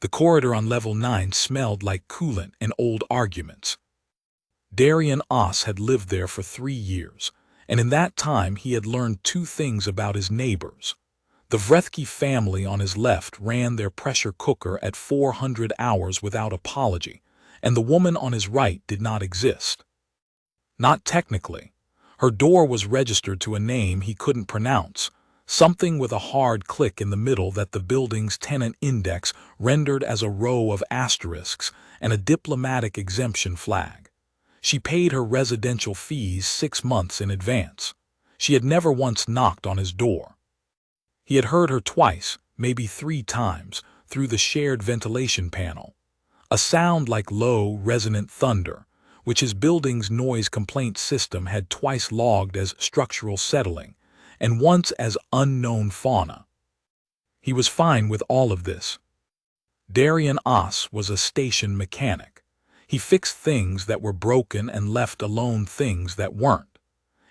The corridor on level 9 smelled like coolant and old arguments. Darian Oss had lived there for 3 years, and in that time he had learned 2 things about his neighbors. The Vrethke family on his left ran their pressure cooker at 400 hours without apology, and the woman on his right did not exist. Not technically. Her door was registered to a name he couldn't pronounce, something with a hard click in the middle that the building's tenant index rendered as a row of asterisks and a diplomatic exemption flag. She paid her residential fees 6 months in advance. She had never once knocked on his door. He had heard her twice, maybe 3 times, through the shared ventilation panel. A sound like low, resonant thunder, which his building's noise complaint system had twice logged as structural settling, and once as unknown fauna. He was fine with all of this. Darian Oss was a station mechanic. He fixed things that were broken and left alone things that weren't.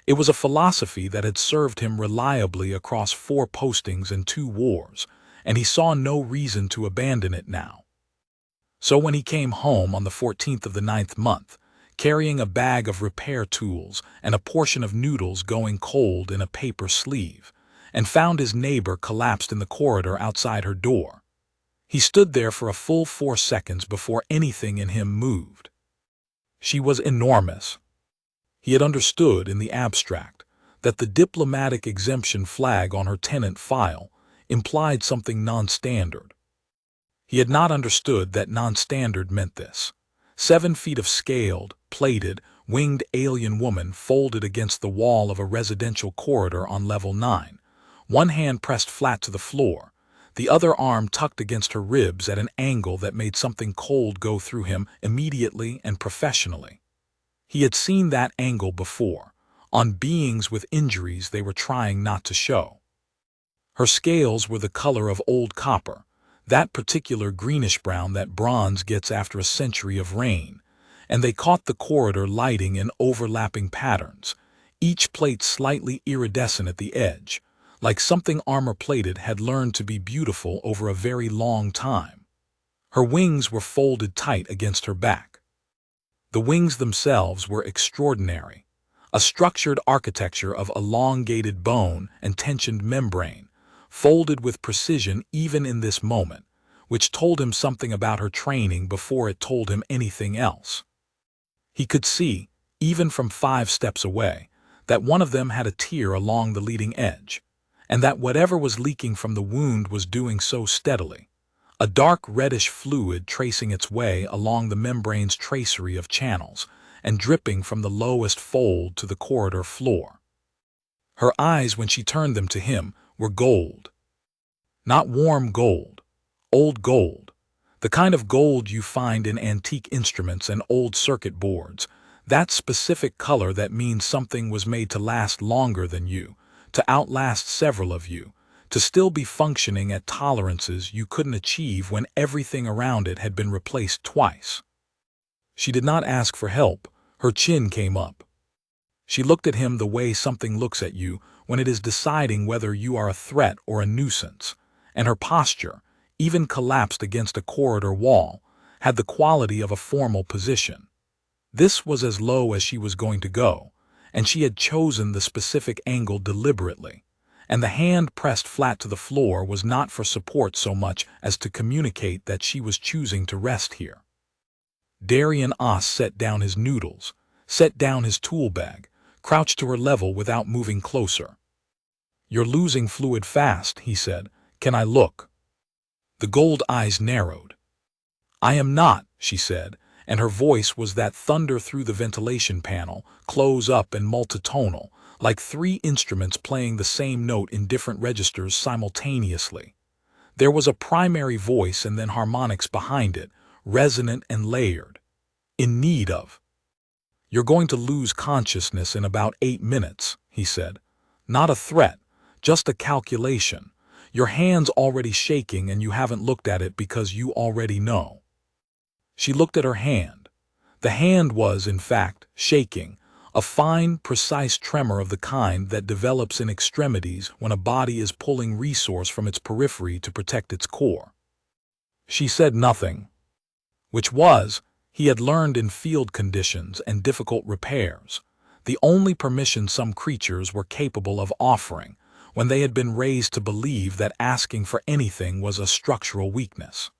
It was a philosophy that had served him reliably across 4 postings and 2 wars, and he saw no reason to abandon it now. So when he came home on the 14th of the 9th month, carrying a bag of repair tools and a portion of noodles going cold in a paper sleeve, and found his neighbor collapsed in the corridor outside her door, he stood there for a full 4 seconds before anything in him moved. She was enormous. He had understood in the abstract that the diplomatic exemption flag on her tenant file implied something non-standard. He had not understood that non-standard meant this. 7 feet of scaled, plated, winged alien woman folded against the wall of a residential corridor on level 9, one hand pressed flat to the floor, the other arm tucked against her ribs at an angle that made something cold go through him immediately and professionally. He had seen that angle before, on beings with injuries they were trying not to show. Her scales were the color of old copper, that particular greenish-brown that bronze gets after a century of rain, and they caught the corridor lighting in overlapping patterns, each plate slightly iridescent at the edge, like something armor-plated had learned to be beautiful over a very long time. Her wings were folded tight against her back. The wings themselves were extraordinary, a structured architecture of elongated bone and tensioned membrane, folded with precision even in this moment, which told him something about her training before it told him anything else. He could see, even from 5 steps away, that one of them had a tear along the leading edge, and that whatever was leaking from the wound was doing so steadily, a dark reddish fluid tracing its way along the membrane's tracery of channels and dripping from the lowest fold to the corridor floor. Her eyes, when she turned them to him, were gold. Not warm gold, old gold, the kind of gold you find in antique instruments and old circuit boards, that specific color that means something was made to last longer than you, to outlast several of you, to still be functioning at tolerances you couldn't achieve when everything around it had been replaced twice. She did not ask for help. Her chin came up. She looked at him the way something looks at you when it is deciding whether you are a threat or a nuisance, and her posture, even collapsed against a corridor wall, had the quality of a formal position. This was as low as she was going to go, and she had chosen the specific angle deliberately, and the hand pressed flat to the floor was not for support so much as to communicate that she was choosing to rest here. Darian Oss set down his noodles, set down his tool bag, crouched to her level without moving closer. "You're losing fluid fast," he said. "Can I look?" The gold eyes narrowed. "I am not," she said, and her voice was that thunder through the ventilation panel, close up and multitonal, like 3 instruments playing the same note in different registers simultaneously. There was a primary voice and then harmonics behind it, resonant and layered. "In need of." "You're going to lose consciousness in about 8 minutes," he said. "Not a threat, just a calculation. Your hand's already shaking and you haven't looked at it because you already know." She looked at her hand. The hand was, in fact, shaking, a fine, precise tremor of the kind that develops in extremities when a body is pulling resource from its periphery to protect its core. She said nothing, which was, he had learned in field conditions and difficult repairs, the only permission some creatures were capable of offering when they had been raised to believe that asking for anything was a structural weakness.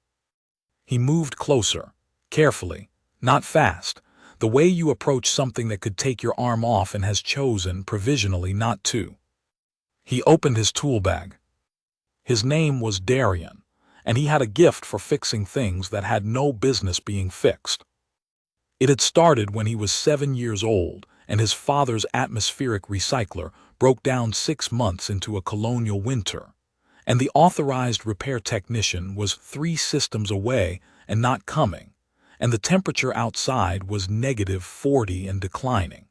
He moved closer, carefully, not fast, the way you approach something that could take your arm off and has chosen provisionally not to. He opened his tool bag. His name was Darian, and he had a gift for fixing things that had no business being fixed. It had started when he was 7 years old, and his father's atmospheric recycler broke down 6 months into a colonial winter, and the authorized repair technician was 3 systems away and not coming, and the temperature outside was -40 and declining.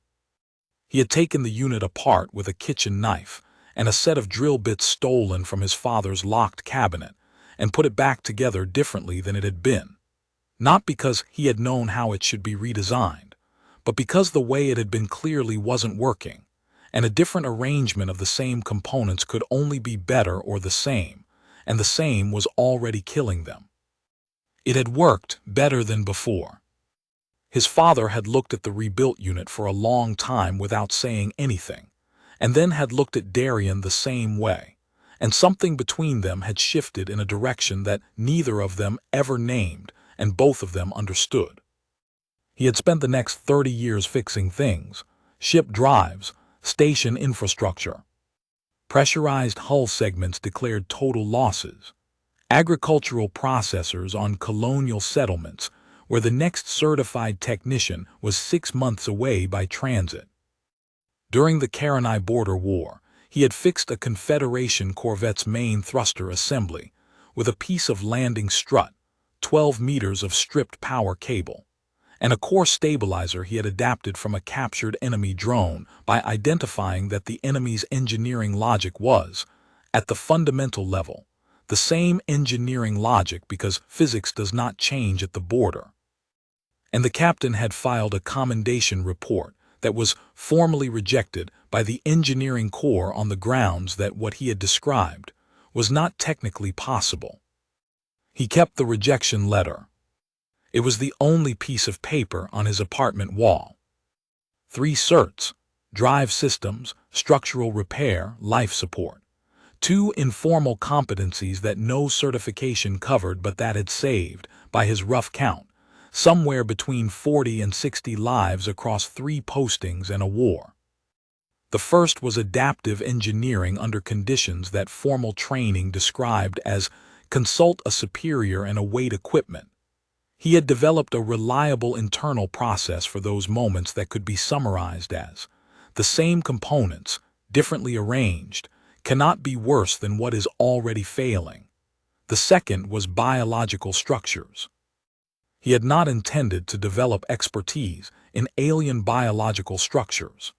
He had taken the unit apart with a kitchen knife and a set of drill bits stolen from his father's locked cabinet, and put it back together differently than it had been. Not because he had known how it should be redesigned, but because the way it had been clearly wasn't working, and a different arrangement of the same components could only be better or the same, and the same was already killing them. It had worked better than before. His father had looked at the rebuilt unit for a long time without saying anything, and then had looked at Darian the same way, and something between them had shifted in a direction that neither of them ever named and both of them understood. He had spent the next 30 years fixing things: ship drives, station infrastructure. Pressurized hull segments declared total losses. Agricultural processors on colonial settlements where the next certified technician was 6 months away by transit. During the Karenai border war, he had fixed a Confederation corvette's main thruster assembly with a piece of landing strut, 12 meters of stripped power cable, and a core stabilizer he had adapted from a captured enemy drone by identifying that the enemy's engineering logic was, at the fundamental level, the same engineering logic because physics does not change at the border. And the captain had filed a commendation report that was formally rejected by the engineering corps on the grounds that what he had described was not technically possible. He kept the rejection letter. It was the only piece of paper on his apartment wall. 3 certs: drive systems, structural repair, life support. 2 informal competencies that no certification covered but that had saved, by his rough count, somewhere between 40 and 60 lives across 3 postings and a war. The first was adaptive engineering under conditions that formal training described as consult a superior and await equipment. He had developed a reliable internal process for those moments that could be summarized as, the same components, differently arranged, cannot be worse than what is already failing. The second was biological structures. He had not intended to develop expertise in alien biological structures.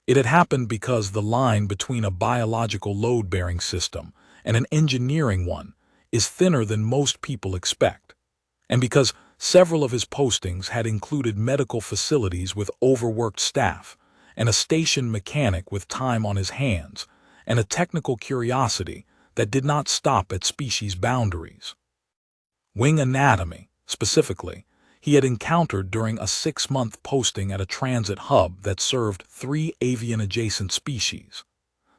It had happened because the line between a biological load-bearing system and an engineering one is thinner than most people expect, and because several of his postings had included medical facilities with overworked staff, and a station mechanic with time on his hands, and a technical curiosity that did not stop at species boundaries. Wing anatomy, specifically, he had encountered during a 6-month posting at a transit hub that served 3 avian-adjacent species.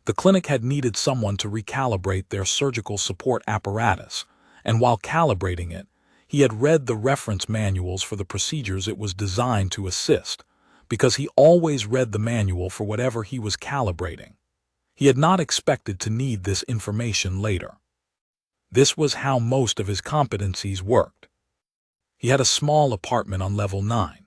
The clinic had needed someone to recalibrate their surgical support apparatus, and while calibrating it, he had read the reference manuals for the procedures it was designed to assist, because he always read the manual for whatever he was calibrating. He had not expected to need this information later. This was how most of his competencies worked. He had a small apartment on level 9.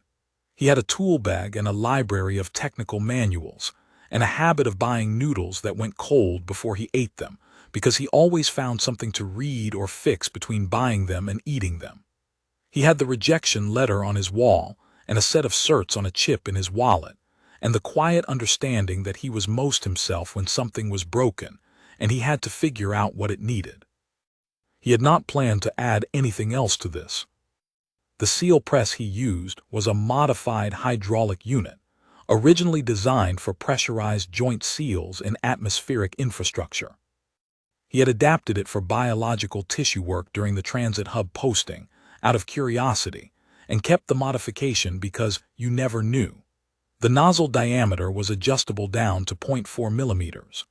He had a tool bag and a library of technical manuals, and a habit of buying noodles that went cold before he ate them, because he always found something to read or fix between buying them and eating them. He had the rejection letter on his wall and a set of certs on a chip in his wallet, and the quiet understanding that he was most himself when something was broken, and he had to figure out what it needed. He had not planned to add anything else to this. The seal press he used was a modified hydraulic unit, originally designed for pressurized joint seals in atmospheric infrastructure. He had adapted it for biological tissue work during the transit hub posting, out of curiosity, and kept the modification because you never knew. The nozzle diameter was adjustable down to 0.4 millimeters.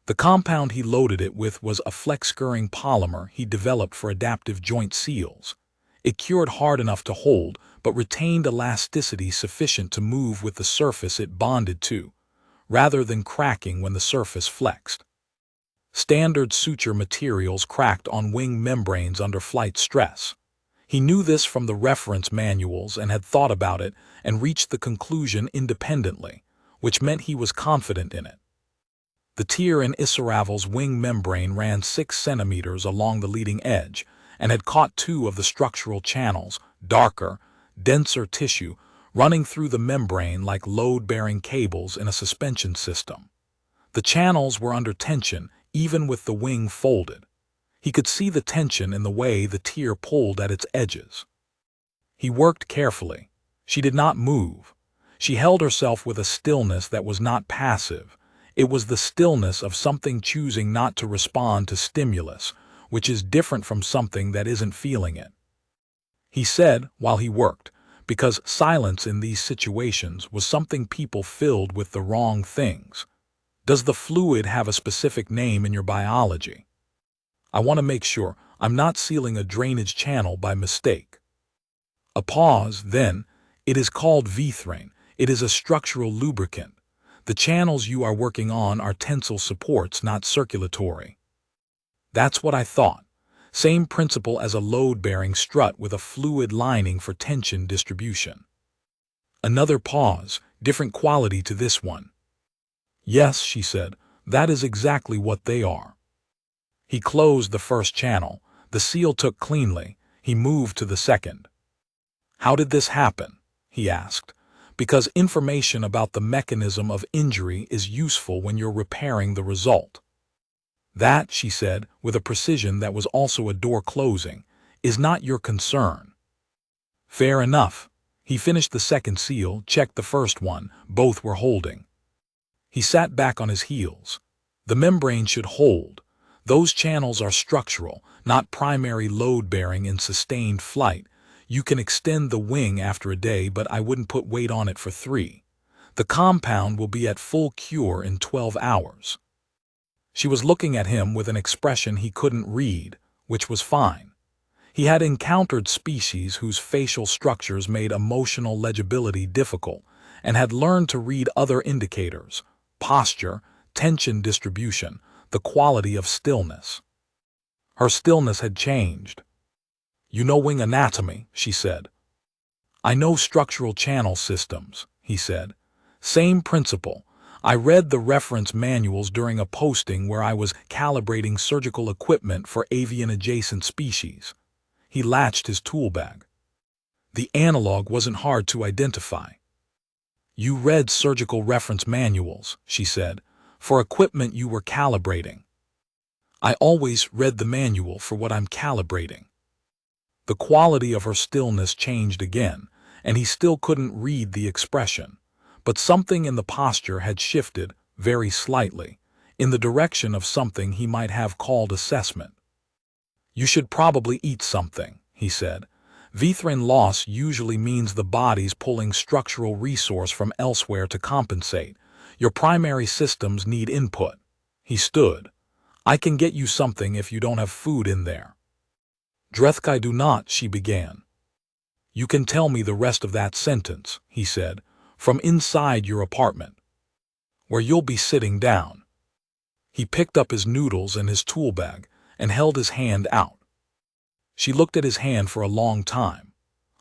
The compound he loaded it with was a flex-curing polymer he developed for adaptive joint seals. It cured hard enough to hold, but retained elasticity sufficient to move with the surface it bonded to, rather than cracking when the surface flexed. Standard suture materials cracked on wing membranes under flight stress. He knew this from the reference manuals and had thought about it and reached the conclusion independently, which meant he was confident in it. The Tyr and Isaravel's wing membrane ran 6 centimeters along the leading edge and had caught 2 of the structural channels, darker, denser tissue, running through the membrane like load-bearing cables in a suspension system. The channels were under tension, even with the wing folded. He could see the tension in the way the Tyr pulled at its edges. He worked carefully. She did not move. She held herself with a stillness that was not passive. It was the stillness of something choosing not to respond to stimulus, which is different from something that isn't feeling it. He said, while he worked, because silence in these situations was something people filled with the wrong things. Does the fluid have a specific name in your biology? I want to make sure I'm not sealing a drainage channel by mistake. A pause, then. It is called vithrain. It is a structural lubricant. The channels you are working on are tensile supports, not circulatory. That's what I thought. Same principle as a load-bearing strut with a fluid lining for tension distribution. Another pause, different quality to this one. Yes, she said, that is exactly what they are. He closed the first channel. The seal took cleanly. He moved to the second. How did this happen? He asked. Because information about the mechanism of injury is useful when you're repairing the result. That, she said, with a precision that was also a door closing, is not your concern. Fair enough. He finished the second seal, checked the first one, both were holding. He sat back on his heels. The membrane should hold. Those channels are structural, not primary load-bearing in sustained flight. You can extend the wing after a day, but I wouldn't put weight on it for 3. The compound will be at full cure in 12 hours. She was looking at him with an expression he couldn't read, which was fine. He had encountered species whose facial structures made emotional legibility difficult, and had learned to read other indicators: posture, tension distribution, the quality of stillness. Her stillness had changed. You know wing anatomy, she said. I know structural channel systems, he said. Same principle. I read the reference manuals during a posting where I was calibrating surgical equipment for avian-adjacent species. He latched his tool bag. The analog wasn't hard to identify. You read surgical reference manuals, she said, for equipment you were calibrating. I always read the manual for what I'm calibrating. The quality of her stillness changed again, and he still couldn't read the expression, but something in the posture had shifted, very slightly, in the direction of something he might have called assessment. You should probably eat something, he said. Vithrain loss usually means the body's pulling structural resource from elsewhere to compensate. Your primary systems need input. He stood. I can get you something if you don't have food in there. Drethkai do not, she began. You can tell me the rest of that sentence, he said, from inside your apartment, where you'll be sitting down. He picked up his noodles and his tool bag and held his hand out. She looked at his hand for a long time,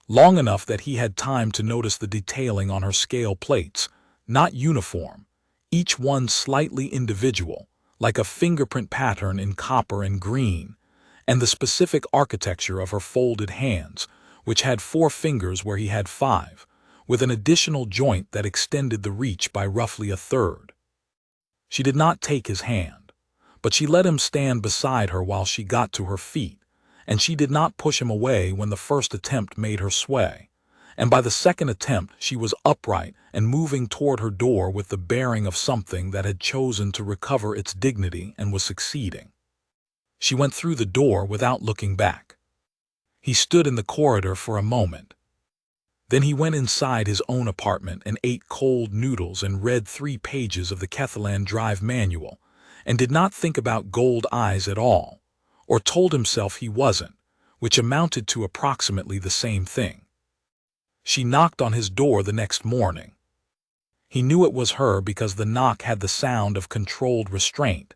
long enough that he had time to notice the detailing on her scale plates, not uniform, each one slightly individual, like a fingerprint pattern in copper and green, and the specific architecture of her folded hands, which had 4 fingers where he had 5, with an additional joint that extended the reach by roughly 1/3. She did not take his hand, but she let him stand beside her while she got to her feet, and she did not push him away when the first attempt made her sway, and by the second attempt she was upright and moving toward her door with the bearing of something that had chosen to recover its dignity and was succeeding. She went through the door without looking back. He stood in the corridor for a moment. Then he went inside his own apartment and ate cold noodles and read 3 pages of the Kethalan Drive manual, and did not think about gold eyes at all, or told himself he wasn't, which amounted to approximately the same thing. She knocked on his door the next morning. He knew it was her because the knock had the sound of controlled restraint,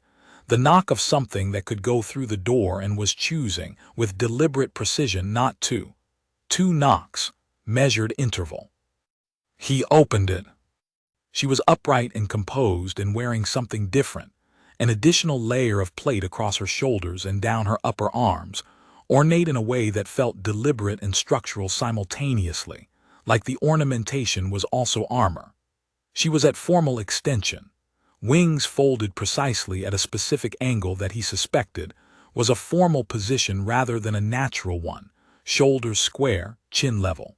the knock of something that could go through the door and was choosing, with deliberate precision, not two knocks, measured interval. He opened it. She was upright and composed and wearing something different, an additional layer of plate across her shoulders and down her upper arms, ornate in a way that felt deliberate and structural simultaneously, like the ornamentation was also armor. She was at formal extension, wings folded precisely at a specific angle that he suspected was a formal position rather than a natural one, shoulders square, chin level.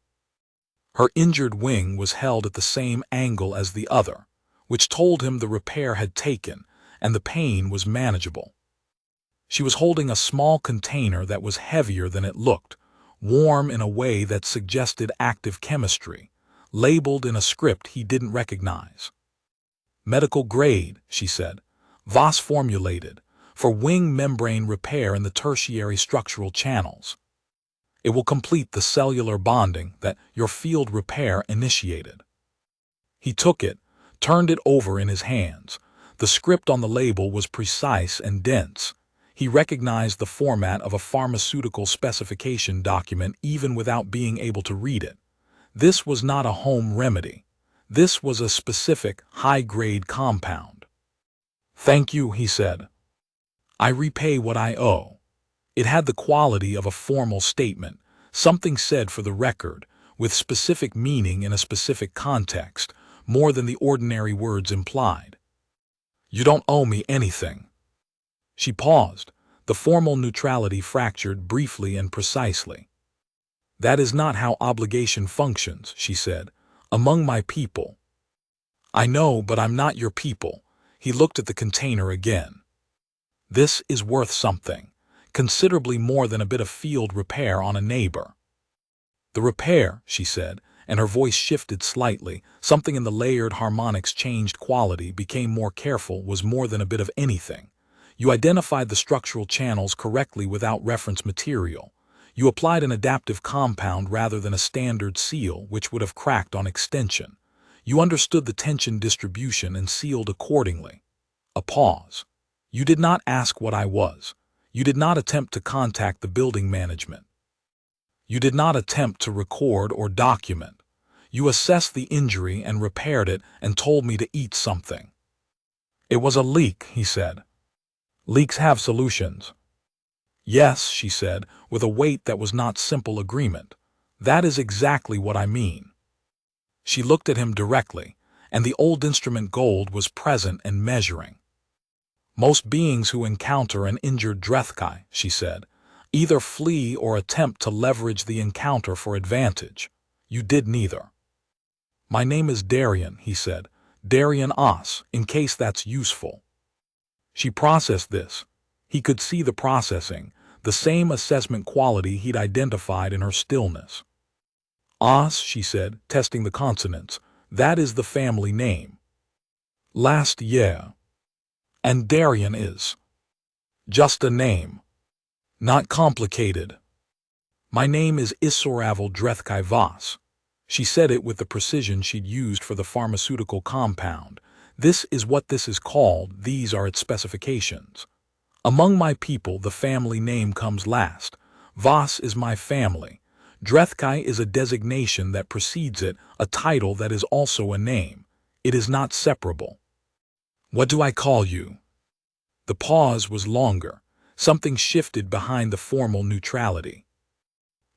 Her injured wing was held at the same angle as the other, which told him the repair had taken, and the pain was manageable. She was holding a small container that was heavier than it looked, warm in a way that suggested active chemistry, labeled in a script he didn't recognize. Medical grade, she said, Voss formulated, for wing membrane repair in the tertiary structural channels. It will complete the cellular bonding that your field repair initiated. He took it, turned it over in his hands. The script on the label was precise and dense. He recognized the format of a pharmaceutical specification document even without being able to read it. This was not a home remedy. This was a specific, high-grade compound. "Thank you," he said. "I repay what I owe." It had the quality of a formal statement, something said for the record, with specific meaning in a specific context, more than the ordinary words implied. "You don't owe me anything." She paused, the formal neutrality fractured briefly and precisely. "That is not how obligation functions," she said, "among my people." "I know, but I'm not your people." He looked at the container again. "This is worth something, considerably more than a bit of field repair on a neighbor." "The repair," she said, and her voice shifted slightly, something in the layered harmonics changed quality, became more careful, was more than a bit of anything. You identified the structural channels correctly without reference material. You applied an adaptive compound rather than a standard seal, which would have cracked on extension. You understood the tension distribution and sealed accordingly. A pause. "You did not ask what I was. You did not attempt to contact the building management. You did not attempt to record or document. You assessed the injury and repaired it and told me to eat something." "It was a leak," he said. "Leaks have solutions." "Yes," she said, with a weight that was not simple agreement. "That is exactly what I mean." She looked at him directly, and the old instrument gold was present and measuring. "Most beings who encounter an injured Drethkai," she said, "either flee or attempt to leverage the encounter for advantage. You did neither." "My name is Darian," he said. "Darian Os, in case that's useful." She processed this. He could see the processing, the same assessment quality he'd identified in her stillness. "Os," she said, testing the consonants, "that is the family name." "Last year." "And Darian is just a name. Not complicated." "My name is Isoravel Drethkai Voss." She said it with the precision she'd used for the pharmaceutical compound. "This is what this is called, these are its specifications. Among my people the family name comes last. Voss is my family. Drethkai is a designation that precedes it, a title that is also a name. It is not separable." "What do I call you?" The pause was longer. Something shifted behind the formal neutrality.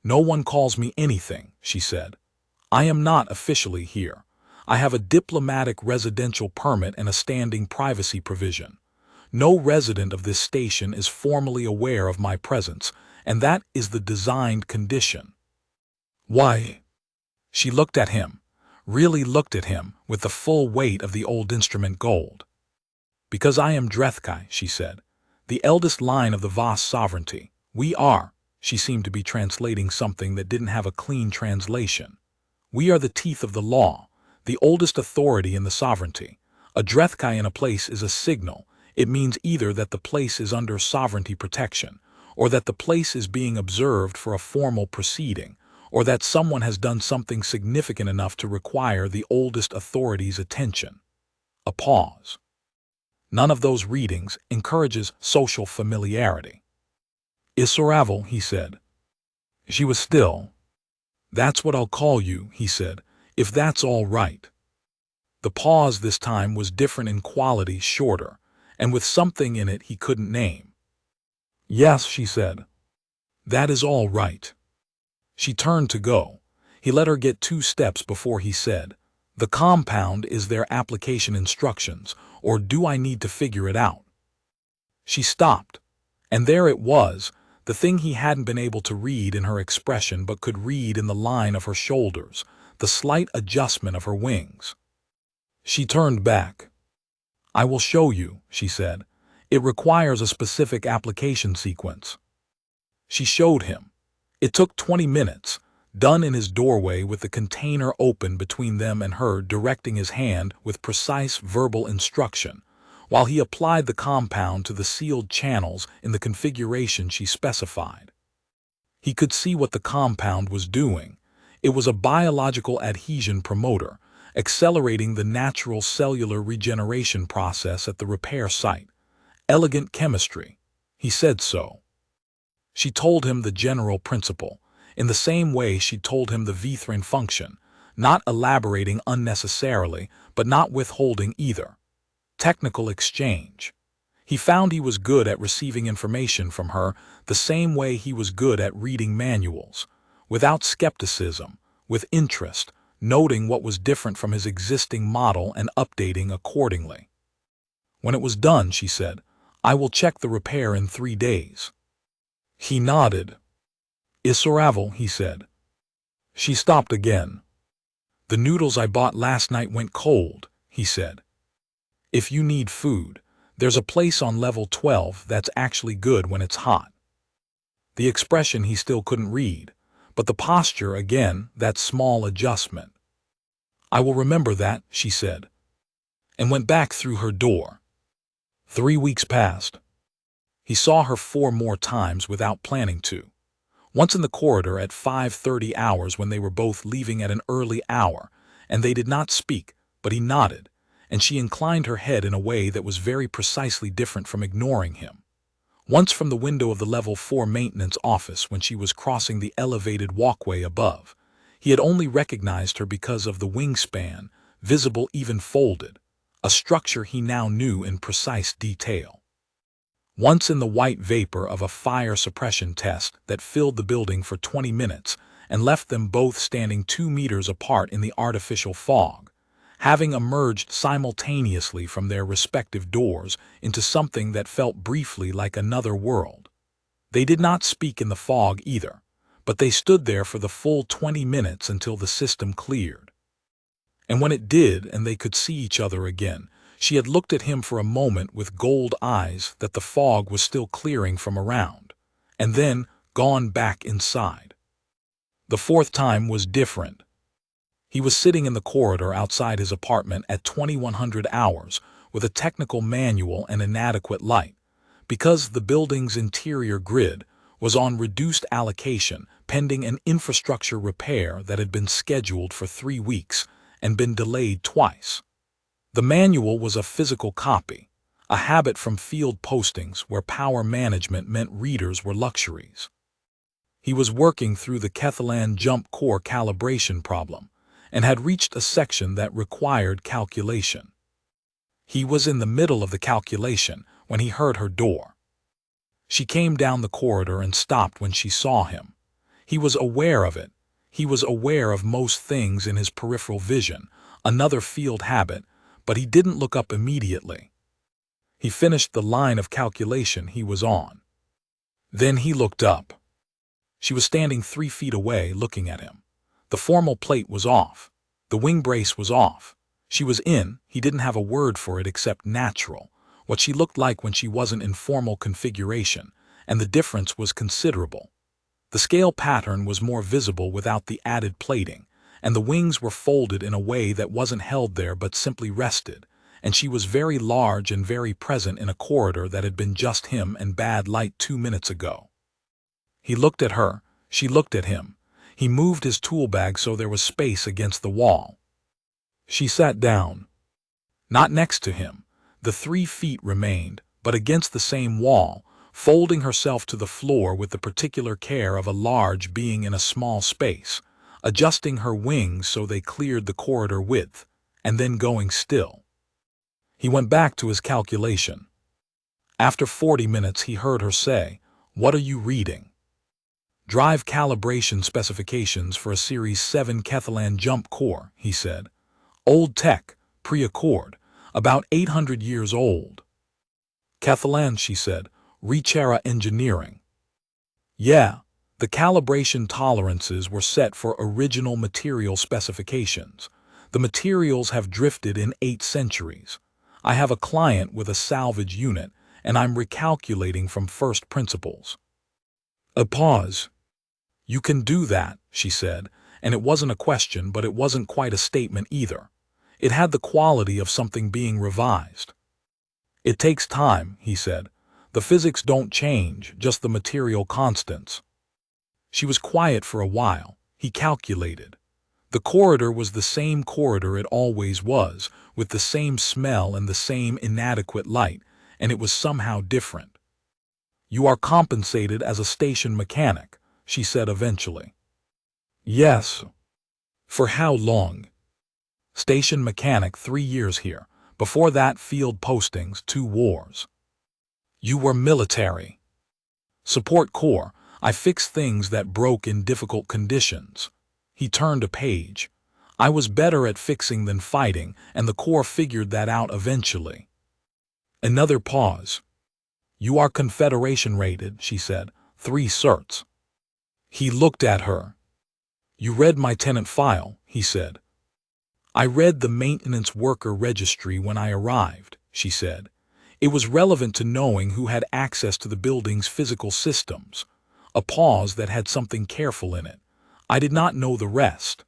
"No one calls me anything," she said. "I am not officially here. I have a diplomatic residential permit and a standing privacy provision. No resident of this station is formally aware of my presence, and that is the designed condition." "Why?" She looked at him, really looked at him, with the full weight of the old instrument gold. "Because I am Drethkai," she said. The eldest line of the vast sovereignty. We are. She seemed to be translating something that didn't have a clean translation. We are the teeth of the law, the oldest authority in the sovereignty. A drethkai in a place is a signal. It means either that the place is under sovereignty protection, or that the place is being observed for a formal proceeding, or that someone has done something significant enough to require the oldest authority's attention. A pause. None of those readings encourages social familiarity. Isaravel, he said. She was still. That's what I'll call you, he said, if that's all right. The pause this time was different in quality, shorter, and with something in it he couldn't name. Yes, she said. That is all right. She turned to go. He let her get 2 steps before he said, the compound is their application instructions, or do I need to figure it out? She stopped, and there it was, the thing he hadn't been able to read in her expression but could read in the line of her shoulders, the slight adjustment of her wings. She turned back. I will show you, she said. It requires a specific application sequence. She showed him. It took 20 minutes, done in his doorway with the container open between them and her, directing his hand with precise verbal instruction, while he applied the compound to the sealed channels in the configuration she specified. He could see what the compound was doing. It was a biological adhesion promoter, accelerating the natural cellular regeneration process at the repair site. Elegant chemistry. He said so. She told him the general principle, in the same way she told him the Vithrin function, not elaborating unnecessarily, but not withholding either. Technical exchange. He found he was good at receiving information from her the same way he was good at reading manuals, without skepticism, with interest, noting what was different from his existing model and updating accordingly. When it was done, she said, I will check the repair in 3 days. He nodded. Isaravel, he said. She stopped again. The noodles I bought last night went cold, he said. If you need food, there's a place on level 12 that's actually good when it's hot. The expression he still couldn't read, but the posture again, that small adjustment. I will remember that, she said, and went back through her door. 3 weeks passed. He saw her 4 more times without planning to. Once in the corridor at 5:30 hours when they were both leaving at an early hour, and they did not speak, but he nodded, and she inclined her head in a way that was very precisely different from ignoring him. Once from the window of the level 4 maintenance office when she was crossing the elevated walkway above. He had only recognized her because of the wingspan, visible even folded, a structure he now knew in precise detail. Once in the white vapor of a fire suppression test that filled the building for 20 minutes and left them both standing 2 meters apart in the artificial fog, having emerged simultaneously from their respective doors into something that felt briefly like another world. They did not speak in the fog either, but they stood there for the full 20 minutes until the system cleared. And when it did and they could see each other again, she had looked at him for a moment with gold eyes that the fog was still clearing from around, and then gone back inside. The 4th time was different. He was sitting in the corridor outside his apartment at 2100 hours with a technical manual and inadequate light, because the building's interior grid was on reduced allocation pending an infrastructure repair that had been scheduled for 3 weeks and been delayed twice. The manual was a physical copy, a habit from field postings where power management meant readers were luxuries. He was working through the Kethalan jump core calibration problem and had reached a section that required calculation. He was in the middle of the calculation when he heard her door. She came down the corridor and stopped when she saw him. He was aware of it. He was aware of most things in his peripheral vision, another field habit, but he didn't look up immediately. He finished the line of calculation he was on. Then he looked up. She was standing 3 feet away looking at him. The formal plate was off. The wing brace was off. She was in, he didn't have a word for it except natural, what she looked like when she wasn't in formal configuration, and the difference was considerable. The scale pattern was more visible without the added plating, and the wings were folded in a way that wasn't held there but simply rested, and she was very large and very present in a corridor that had been just him and bad light 2 minutes ago. He looked at her, she looked at him. He moved his tool bag so there was space against the wall. She sat down. Not next to him. The 3 feet remained, but against the same wall, folding herself to the floor with the particular care of a large being in a small space, adjusting her wings so they cleared the corridor width, and then going still. He went back to his calculation. After 40 minutes he heard her say, "What are you reading?" "Drive calibration specifications for a Series 7 Kethalan jump core," he said. "Old tech, pre-Accord, about 800 years old." "Kethalan," she said, "Rechera engineering." "Yeah, the calibration tolerances were set for original material specifications. The materials have drifted in 8 centuries. I have a client with a salvage unit, and I'm recalculating from first principles." A pause. "You can do that," she said, and it wasn't a question, but it wasn't quite a statement either. It had the quality of something being revised. "It takes time," he said. "The physics don't change, just the material constants." She was quiet for a while. He calculated. The corridor was the same corridor it always was, with the same smell and the same inadequate light, and it was somehow different. "You are compensated as a station mechanic," she said eventually. "Yes." "For how long?" "Station mechanic, 3 years here. Before that, field postings, 2 wars." "You were military." "Support corps. I fixed things that broke in difficult conditions." He turned a page. "I was better at fixing than fighting, and the corps figured that out eventually." Another pause. "You are Confederation rated," she said. 3 certs." He looked at her. "You read my tenant file," he said. "I read the maintenance worker registry when I arrived," she said. "It was relevant to knowing who had access to the building's physical systems." A pause that had something careful in it. "I did not know the rest."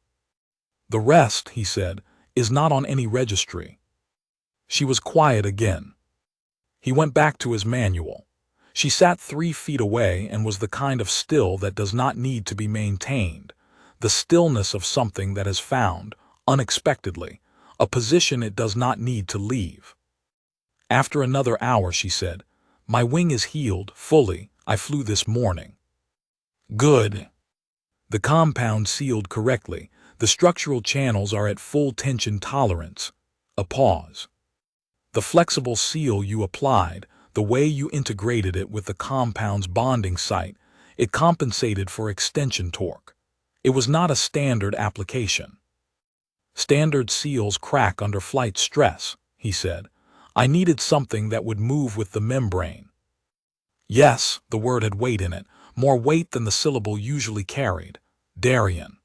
"The rest," he said, "is not on any registry." She was quiet again. He went back to his manual. She sat 3 feet away and was the kind of still that does not need to be maintained, the stillness of something that has found, unexpectedly, a position it does not need to leave. After another hour she said, "My wing is healed, fully. I flew this morning." "Good." "The compound sealed correctly. The structural channels are at full tension tolerance." A pause. "The flexible seal you applied, the way you integrated it with the compound's bonding site, it compensated for extension torque. It was not a standard application." "Standard seals crack under flight stress," he said. "I needed something that would move with the membrane." Yes, the word had weight in it, more weight than the syllable usually carried. Darien.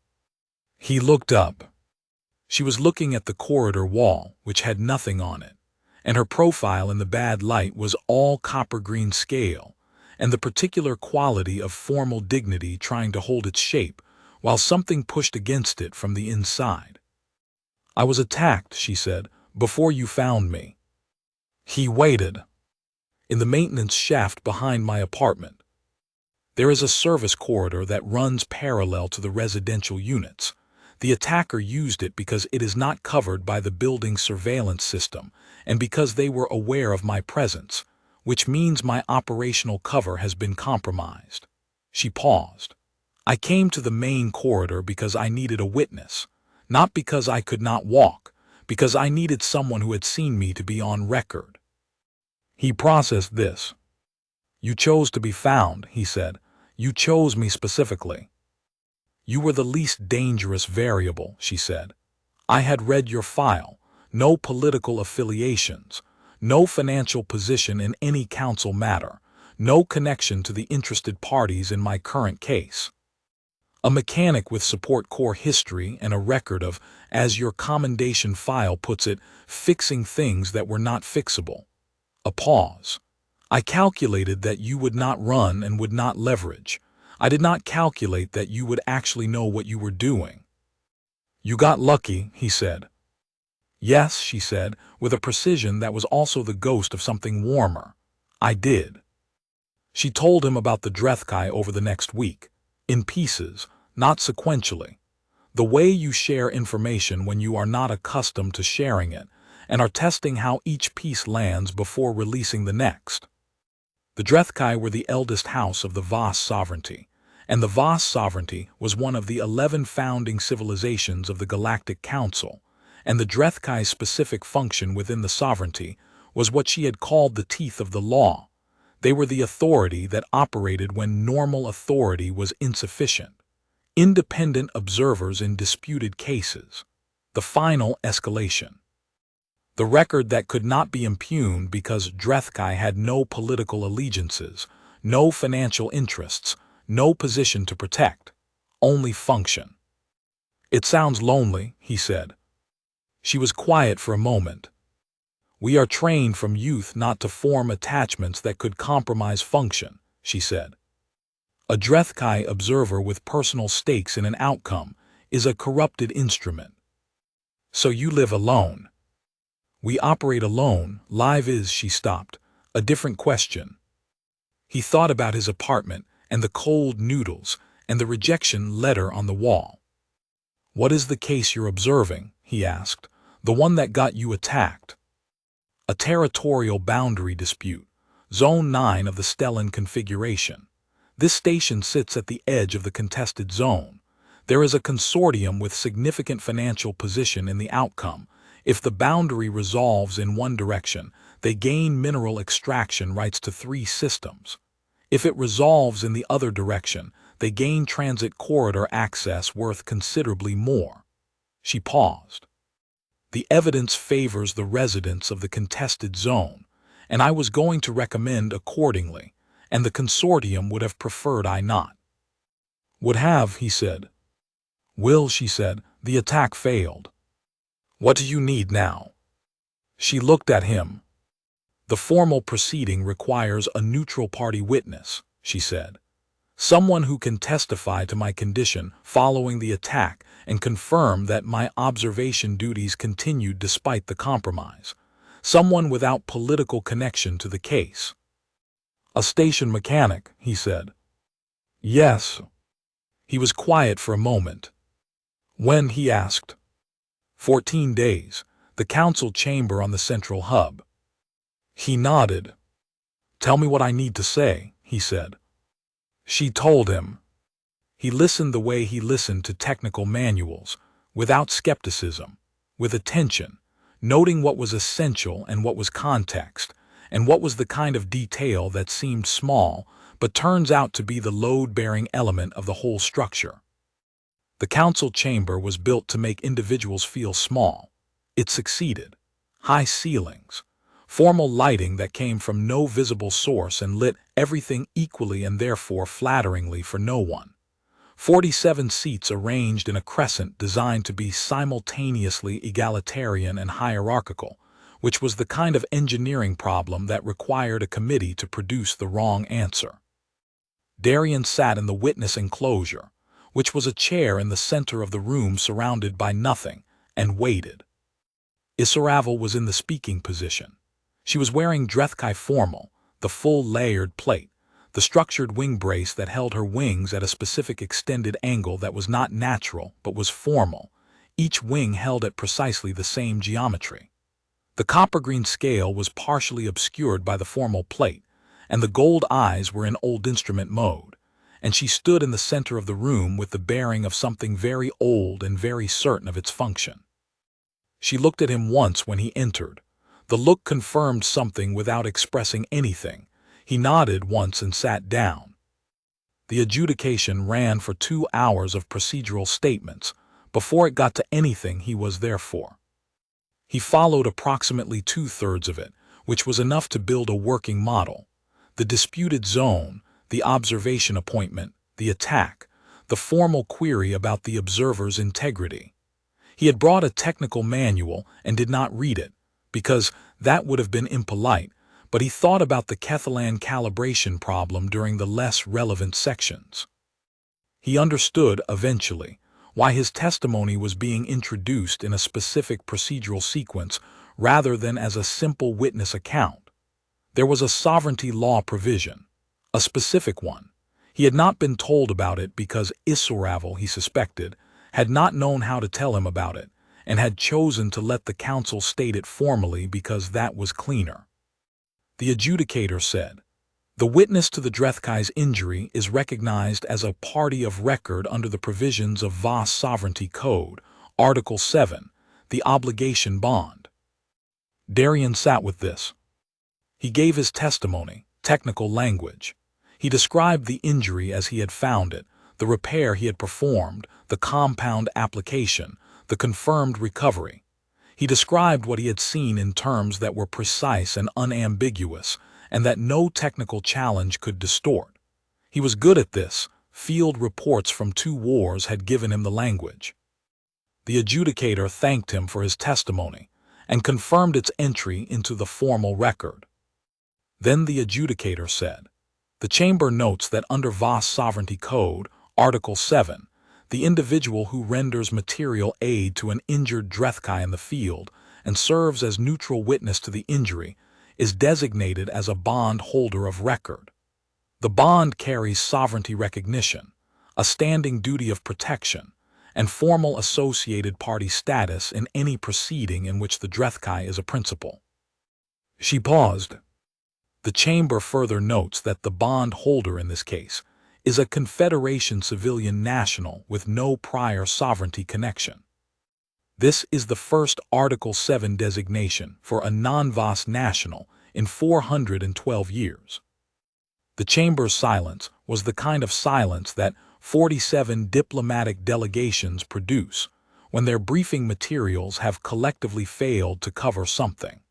He looked up. She was looking at the corridor wall, which had nothing on it, and her profile in the bad light was all copper-green scale, and the particular quality of formal dignity trying to hold its shape, while something pushed against it from the inside. "I was attacked," she said, "before you found me." He waited. "In the maintenance shaft behind my apartment. There is a service corridor that runs parallel to the residential units. The attacker used it because it is not covered by the building's surveillance system, and because they were aware of my presence, which means my operational cover has been compromised." She paused. "I came to the main corridor because I needed a witness, not because I could not walk, because I needed someone who had seen me to be on record." He processed this. "You chose to be found," he said. "You chose me specifically." "You were the least dangerous variable," she said. "I had read your file. No political affiliations. No financial position in any council matter. No connection to the interested parties in my current case. A mechanic with support corps history and a record of, as your commendation file puts it, fixing things that were not fixable. A pause. I calculated that you would not run and would not leverage. I did not calculate that you would actually know what you were doing. You got lucky, he said. Yes, she said, with a precision that was also the ghost of something warmer. I did. She told him about the Drethkai over the next week, in pieces, not sequentially. The way you share information when you are not accustomed to sharing it, and are testing how each piece lands before releasing the next. The Drethkai were the eldest house of the Voss sovereignty, and the Voss sovereignty was one of the 11 founding civilizations of the Galactic Council, and the Drethkai's specific function within the sovereignty was what she had called the teeth of the law. They were the authority that operated when normal authority was insufficient. Independent observers in disputed cases. The final escalation. The record that could not be impugned because Drethkai had no political allegiances, no financial interests, no position to protect, only function. It sounds lonely, he said. She was quiet for a moment. We are trained from youth not to form attachments that could compromise function, she said. A Drethkai observer with personal stakes in an outcome is a corrupted instrument. So you live alone. We operate alone, live is, she stopped, a different question. He thought about his apartment and the cold noodles and the rejection letter on the wall. What is the case you're observing, he asked, the one that got you attacked? A territorial boundary dispute, Zone 9 of the Stellan configuration. This station sits at the edge of the contested zone. There is a consortium with significant financial position in the outcome. If the boundary resolves in one direction, they gain mineral extraction rights to 3 systems. If it resolves in the other direction, they gain transit corridor access worth considerably more. She paused. The evidence favors the residents of the contested zone, and I was going to recommend accordingly, and the consortium would have preferred I not. Would have, he said. Will, she said, the attack failed. What do you need now? She looked at him. The formal proceeding requires a neutral party witness, she said. Someone who can testify to my condition following the attack and confirm that my observation duties continued despite the compromise. Someone without political connection to the case. A station mechanic, he said. Yes. He was quiet for a moment. When, he asked. 14 days, the council chamber on the central hub. He nodded. Tell me what I need to say, he said. She told him. He listened the way he listened to technical manuals, without skepticism, with attention, noting what was essential and what was context, and what was the kind of detail that seemed small but turns out to be the load-bearing element of the whole structure. The council chamber was built to make individuals feel small. It succeeded. High ceilings, formal lighting that came from no visible source and lit everything equally and therefore flatteringly for no one. 47 seats arranged in a crescent designed to be simultaneously egalitarian and hierarchical, which was the kind of engineering problem that required a committee to produce the wrong answer. Darian sat in the witness enclosure, which was a chair in the center of the room surrounded by nothing, and waited. Isaravel was in the speaking position. She was wearing Drethkai formal, the full layered plate, the structured wing brace that held her wings at a specific extended angle that was not natural but was formal, each wing held at precisely the same geometry. The copper-green scale was partially obscured by the formal plate, and the gold eyes were in old instrument mode, and she stood in the center of the room with the bearing of something very old and very certain of its function. She looked at him once when he entered. The look confirmed something without expressing anything. He nodded once and sat down. The adjudication ran for 2 hours of procedural statements before it got to anything he was there for. He followed approximately 2/3 of it, which was enough to build a working model. The disputed zone, the observation appointment, the attack, the formal query about the observer's integrity. He had brought a technical manual and did not read it, because that would have been impolite, but he thought about the Kethalan calibration problem during the less relevant sections. He understood, eventually, why his testimony was being introduced in a specific procedural sequence rather than as a simple witness account. There was a sovereignty law provision, a specific one. He had not been told about it because Isaravel, he suspected, had not known how to tell him about it, and had chosen to let the council state it formally because that was cleaner. The adjudicator said, "The witness to the Drethkai's injury is recognized as a party of record under the provisions of Voss Sovereignty Code, Article 7, the obligation bond." Darian sat with this. He gave his testimony, technical language. He described the injury as he had found it, the repair he had performed, the compound application, the confirmed recovery. He described what he had seen in terms that were precise and unambiguous, and that no technical challenge could distort. He was good at this. Field reports from 2 wars had given him the language. The adjudicator thanked him for his testimony and confirmed its entry into the formal record. Then the adjudicator said, "The Chamber notes that under Voss Sovereignty Code, Article 7, the individual who renders material aid to an injured Drethkai in the field and serves as neutral witness to the injury is designated as a bond holder of record. The bond carries sovereignty recognition, a standing duty of protection, and formal associated party status in any proceeding in which the Drethkai is a principal." She paused. The Chamber further notes that the bond holder in this case is a Confederation civilian national with no prior sovereignty connection. This is the first Article 7 designation for a non-Voss national in 412 years. The Chamber's silence was the kind of silence that 47 diplomatic delegations produce when their briefing materials have collectively failed to cover something.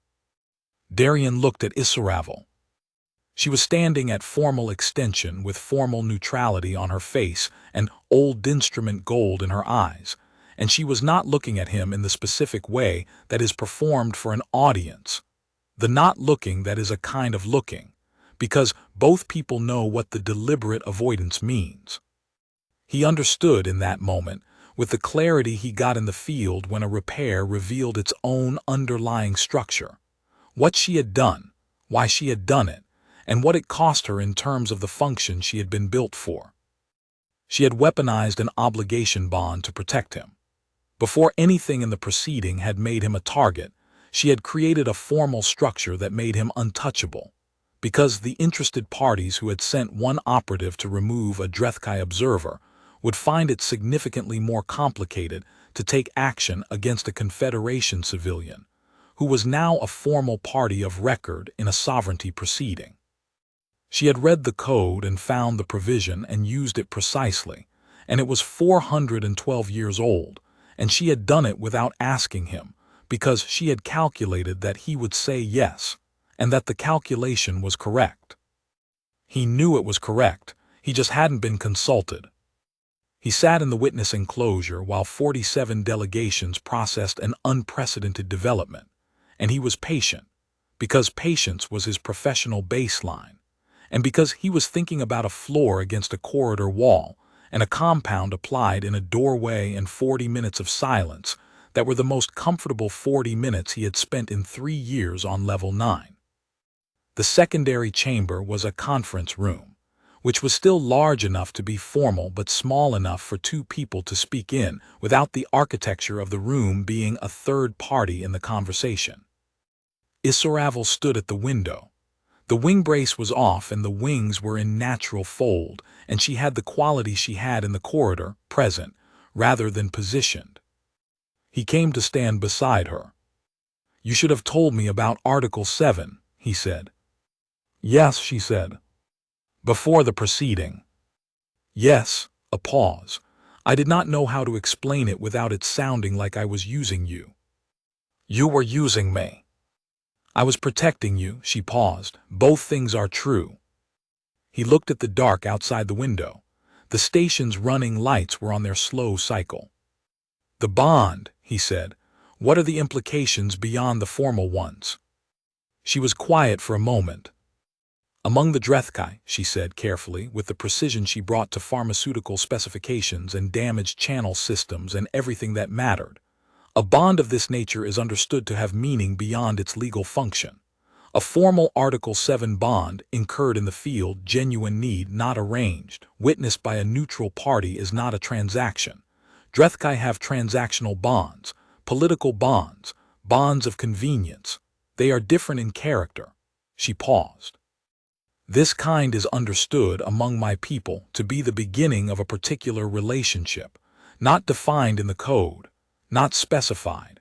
Darian looked at Isaravel. She was standing at formal extension with formal neutrality on her face and old instrument gold in her eyes, and she was not looking at him in the specific way that is performed for an audience. The not looking that is a kind of looking, because both people know what the deliberate avoidance means. He understood in that moment, with the clarity he got in the field when a repair revealed its own underlying structure, what she had done, why she had done it, and what it cost her in terms of the function she had been built for. She had weaponized an obligation bond to protect him. Before anything in the proceeding had made him a target, she had created a formal structure that made him untouchable, because the interested parties who had sent one operative to remove a Drethkai observer would find it significantly more complicated to take action against a Confederation civilian, who was now a formal party of record in a sovereignty proceeding. She had read the code and found the provision and used it precisely, and it was 412 years old, and she had done it without asking him, because she had calculated that he would say yes, and that the calculation was correct. He knew it was correct, he just hadn't been consulted. He sat in the witness enclosure while 47 delegations processed an unprecedented development, and he was patient, because patience was his professional baseline, and because he was thinking about a floor against a corridor wall and a compound applied in a doorway and 40 minutes of silence that were the most comfortable 40 minutes he had spent in 3 years on Level 9. The secondary chamber was a conference room, which was still large enough to be formal but small enough for 2 people to speak in without the architecture of the room being a third party in the conversation. Isaravel stood at the window. The wing brace was off and the wings were in natural fold, and she had the quality she had in the corridor, present, rather than positioned. He came to stand beside her. "You should have told me about Article 7, he said. "Yes," she said. "Before the proceeding." "Yes," a pause. "I did not know how to explain it without it sounding like I was using you." "You were using me." "I was protecting you," she paused. "Both things are true." He looked at the dark outside the window. The station's running lights were on their slow cycle. "The bond," he said. "What are the implications beyond the formal ones?" She was quiet for a moment. Among the Drethkai, she said carefully, with the precision she brought to pharmaceutical specifications and damaged channel systems and everything that mattered, a bond of this nature is understood to have meaning beyond its legal function. A formal Article 7 bond, incurred in the field, genuine need, not arranged, witnessed by a neutral party, is not a transaction. Drethkai have transactional bonds, political bonds, bonds of convenience. They are different in character. She paused. This kind is understood among my people to be the beginning of a particular relationship, not defined in the code, not specified,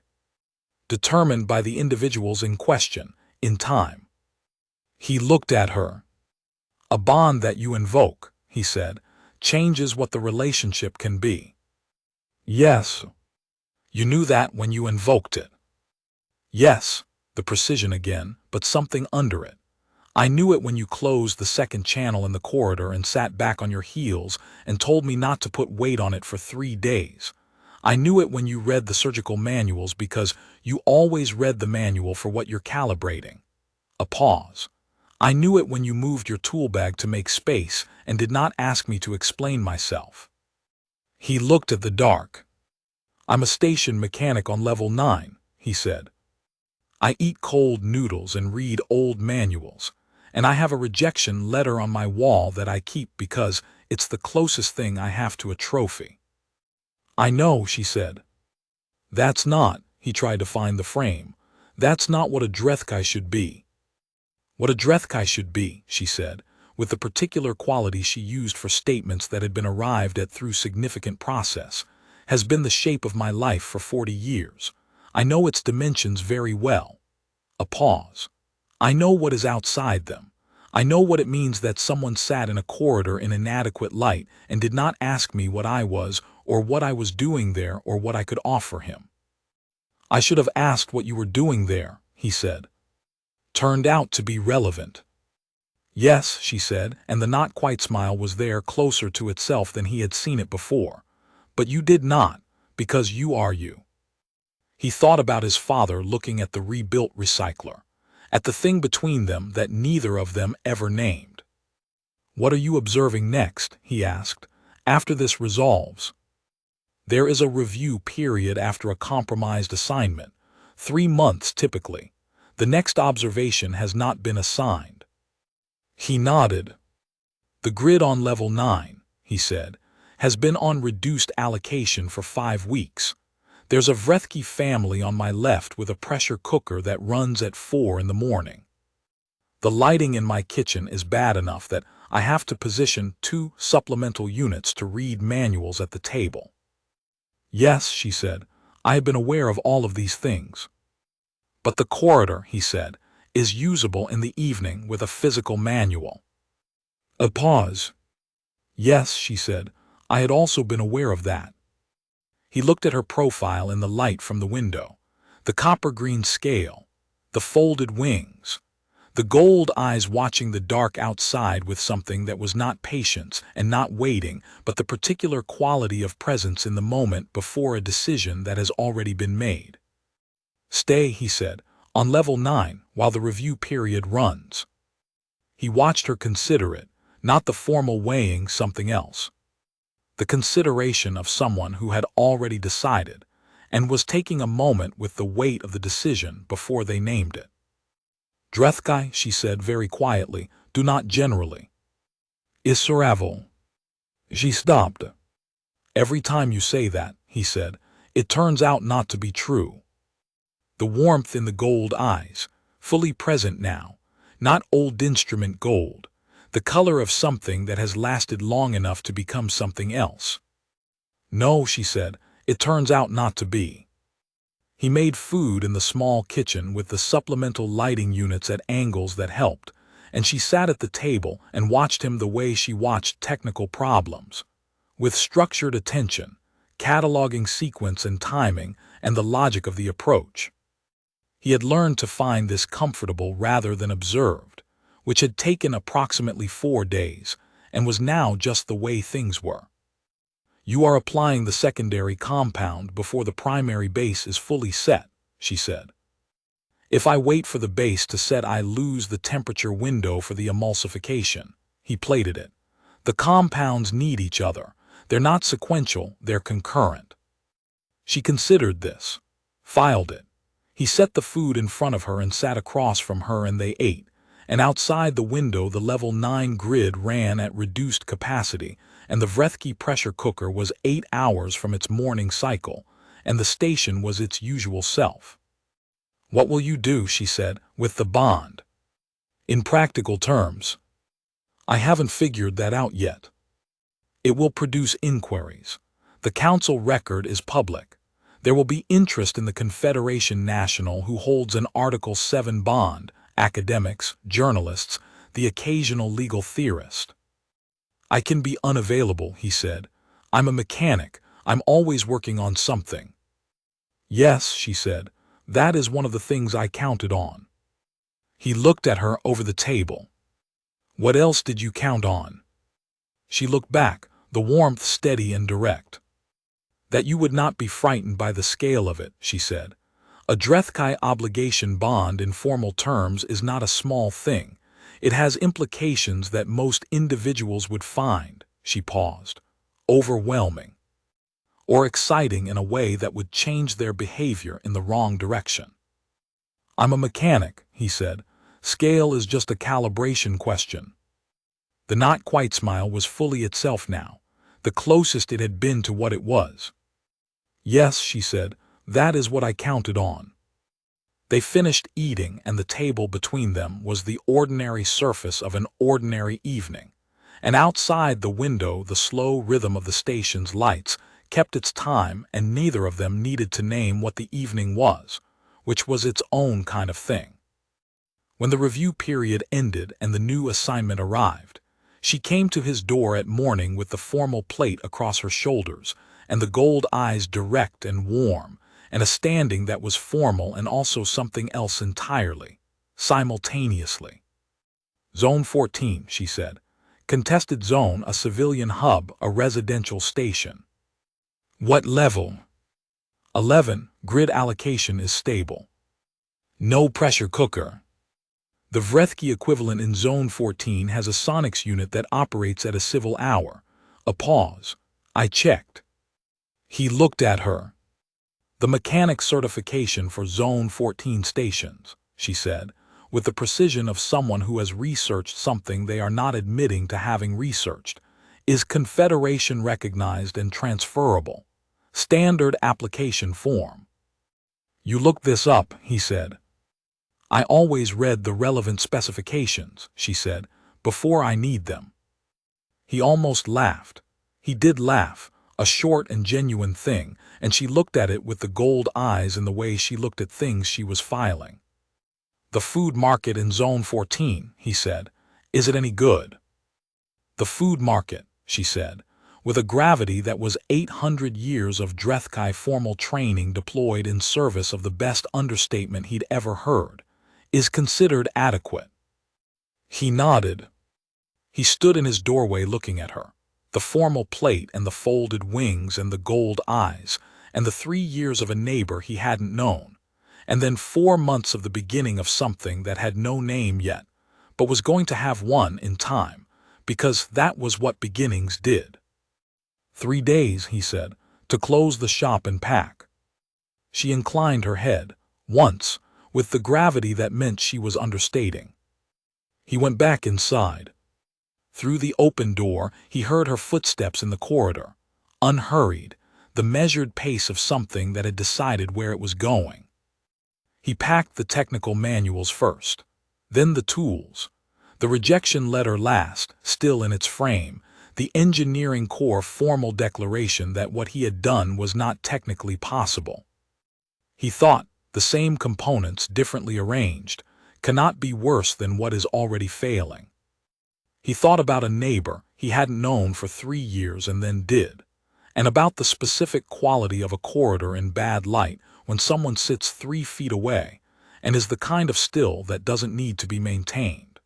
determined by the individuals in question, in time. He looked at her. A bond that you invoke, he said, changes what the relationship can be. Yes. You knew that when you invoked it. Yes, the precision again, but something under it. I knew it when you closed the second channel in the corridor and sat back on your heels and told me not to put weight on it for 3 days. I knew it when you read the surgical manuals because you always read the manual for what you're calibrating. A pause. I knew it when you moved your tool bag to make space and did not ask me to explain myself. He looked at the dark. I'm a station mechanic on level 9, he said. I eat cold noodles and read old manuals, and I have a rejection letter on my wall that I keep because it's the closest thing I have to a trophy. I know, she said. That's not, he tried to find the frame, that's not what a Drethkai should be. What a Drethkai should be, she said, with the particular quality she used for statements that had been arrived at through significant process, has been the shape of my life for 40 years. I know its dimensions very well. A pause. I know what is outside them. I know what it means that someone sat in a corridor in inadequate light and did not ask me what I was or what I was doing there or what I could offer him. I should have asked what you were doing there, he said. Turned out to be relevant. Yes, she said, and the not-quite smile was there closer to itself than he had seen it before. But you did not, because you are you. He thought about his father looking at the rebuilt recycler, at the thing between them that neither of them ever named. What are you observing next, he asked, after this resolves? There is a review period after a compromised assignment, 3 months typically. The next observation has not been assigned. He nodded. The grid on level 9, he said, has been on reduced allocation for 5 weeks. There's a Vrethki family on my left with a pressure cooker that runs at 4 in the morning. The lighting in my kitchen is bad enough that I have to position 2 supplemental units to read manuals at the table. Yes, she said, I have been aware of all of these things. But the corridor, he said, is usable in the evening with a physical manual. A pause. Yes, she said, I had also been aware of that. He looked at her profile in the light from the window, the copper-green scale, the folded wings, the gold eyes watching the dark outside with something that was not patience and not waiting, but the particular quality of presence in the moment before a decision that has already been made. Stay, he said, on level 9 while the review period runs. He watched her consider it, not the formal weighing something else. The consideration of someone who had already decided and was taking a moment with the weight of the decision before they named it. Drethkai, she said very quietly, do not generally. Isaravel. She stopped. Every time you say that, he said, it turns out not to be true. The warmth in the gold eyes, fully present now, not old instrument gold, the color of something that has lasted long enough to become something else. No, she said, it turns out not to be. He made food in the small kitchen with the supplemental lighting units at angles that helped, and she sat at the table and watched him the way she watched technical problems, with structured attention, cataloging sequence and timing, and the logic of the approach. He had learned to find this comfortable rather than observed, which had taken approximately 4 days, and was now just the way things were. You are applying the secondary compound before the primary base is fully set, she said. If I wait for the base to set, I lose the temperature window for the emulsification. He plated it. The compounds need each other. They're not sequential, they're concurrent. She considered this, filed it. He set the food in front of her and sat across from her, and they ate. And outside the window, the level 9 grid ran at reduced capacity, and the Vrethke pressure cooker was 8 hours from its morning cycle, and the station was its usual self. "What will you do," she said, "with the bond?" "In practical terms, I haven't figured that out yet. It will produce inquiries. The council record is public. There will be interest in the Confederation National, who holds an Article 7 bond, academics, journalists, the occasional legal theorist." "I can be unavailable," he said. "I'm a mechanic. I'm always working on something." "Yes," she said, "that is one of the things I counted on." He looked at her over the table. "What else did you count on?" She looked back, the warmth steady and direct. "That you would not be frightened by the scale of it," she said. "A Drethkai obligation bond in formal terms is not a small thing. It has implications that most individuals would find," she paused, "overwhelming. Or exciting in a way that would change their behavior in the wrong direction." "I'm a mechanic," he said. "Scale is just a calibration question." The not-quite smile was fully itself now, the closest it had been to what it was. "Yes," she said, "that is what I counted on." They finished eating, and the table between them was the ordinary surface of an ordinary evening, and outside the window the slow rhythm of the station's lights kept its time, and neither of them needed to name what the evening was, which was its own kind of thing. When the review period ended and the new assignment arrived, she came to his door at morning with the formal plate across her shoulders, and the gold eyes direct and warm, and a standing that was formal and also something else entirely, simultaneously. "Zone 14, she said. "Contested zone, a civilian hub, a residential station." "What level?" 11, grid allocation is stable. "No pressure cooker." The Vrethke equivalent in Zone 14 has a sonics unit that operates at a civil hour. A pause. "I checked." He looked at her. "The mechanic certification for Zone 14 stations," she said, with the precision of someone who has researched something they are not admitting to having researched, "is Confederation recognized and transferable. Standard application form." "You looked this up," he said. "I always read the relevant specifications," she said, "before I need them." He almost laughed. He did laugh, a short and genuine thing, and she looked at it with the gold eyes in the way she looked at things she was filing. "The food market in Zone 14, he said. "Is it any good?" "The food market," she said, with a gravity that was 800 years of Drethkai formal training deployed in service of the best understatement he'd ever heard, "is considered adequate." He nodded. He stood in his doorway looking at her, the formal plate and the folded wings and the gold eyes, and the 3 years of a neighbor he hadn't known, and then 4 months of the beginning of something that had no name yet, but was going to have one in time, because that was what beginnings did. 3 days, he said, to close the shop and pack. She inclined her head, once, with the gravity that meant she was understating. He went back inside. Through the open door, he heard her footsteps in the corridor, unhurried, the measured pace of something that had decided where it was going. He packed the technical manuals first, then the tools, the rejection letter last, still in its frame, the engineering core formal declaration that what he had done was not technically possible. He thought, the same components differently arranged cannot be worse than what is already failing. He thought about a neighbor he hadn't known for 3 years and then did, and about the specific quality of a corridor in bad light when someone sits 3 feet away and is the kind of still that doesn't need to be maintained.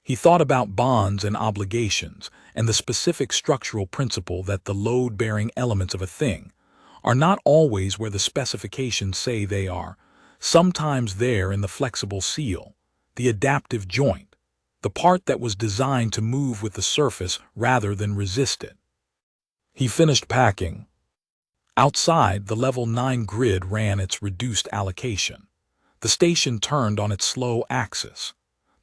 He thought about bonds and obligations and the specific structural principle that the load-bearing elements of a thing are not always where the specifications say they are, sometimes there in the flexible seal, the adaptive joint, the part that was designed to move with the surface rather than resist it. He finished packing. Outside, the level 9 grid ran its reduced allocation. The station turned on its slow axis.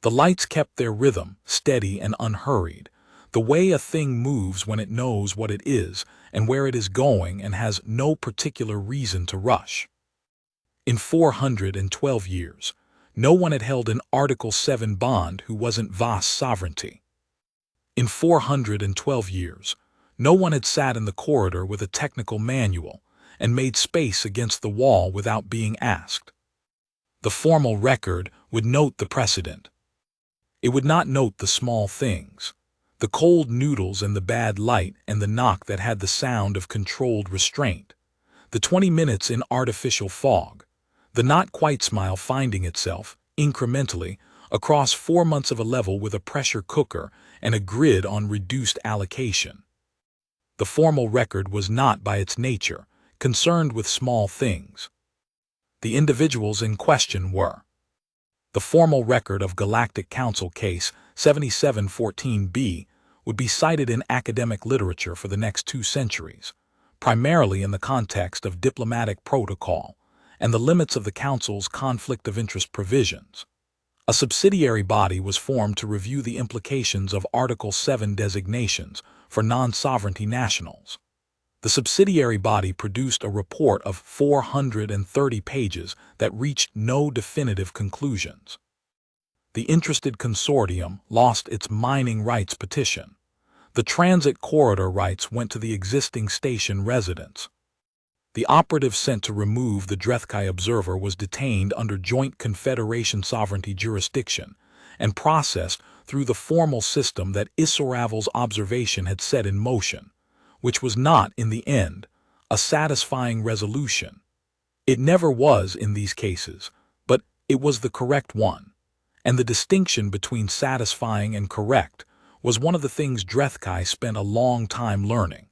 The lights kept their rhythm, steady and unhurried, the way a thing moves when it knows what it is and where it is going and has no particular reason to rush. In 412 years, no one had held an Article 7 bond who wasn't vast sovereignty. In 412 years, no one had sat in the corridor with a technical manual and made space against the wall without being asked. The formal record would note the precedent. It would not note the small things, the cold noodles and the bad light and the knock that had the sound of controlled restraint, the 20 minutes in artificial fog, the not-quite smile finding itself, incrementally, across 4 months of a level with a pressure cooker and a grid on reduced allocation. The formal record was not, by its nature, concerned with small things. The individuals in question were: the formal record of Galactic Council Case 7714B would be cited in academic literature for the next 2 centuries, primarily in the context of diplomatic protocol and the limits of the Council's conflict of interest provisions. A subsidiary body was formed to review the implications of Article 7 designations for non-sovereignty nationals. The subsidiary body produced a report of 430 pages that reached no definitive conclusions. The interested consortium lost its mining rights petition. The transit corridor rights went to the existing station residents. The operative sent to remove the Drethkai observer was detained under Joint Confederation sovereignty jurisdiction and processed through the formal system that Isoravel's observation had set in motion, which was not, in the end, a satisfying resolution. It never was in these cases, but it was the correct one, and the distinction between satisfying and correct was one of the things Drethkai spent a long time learning.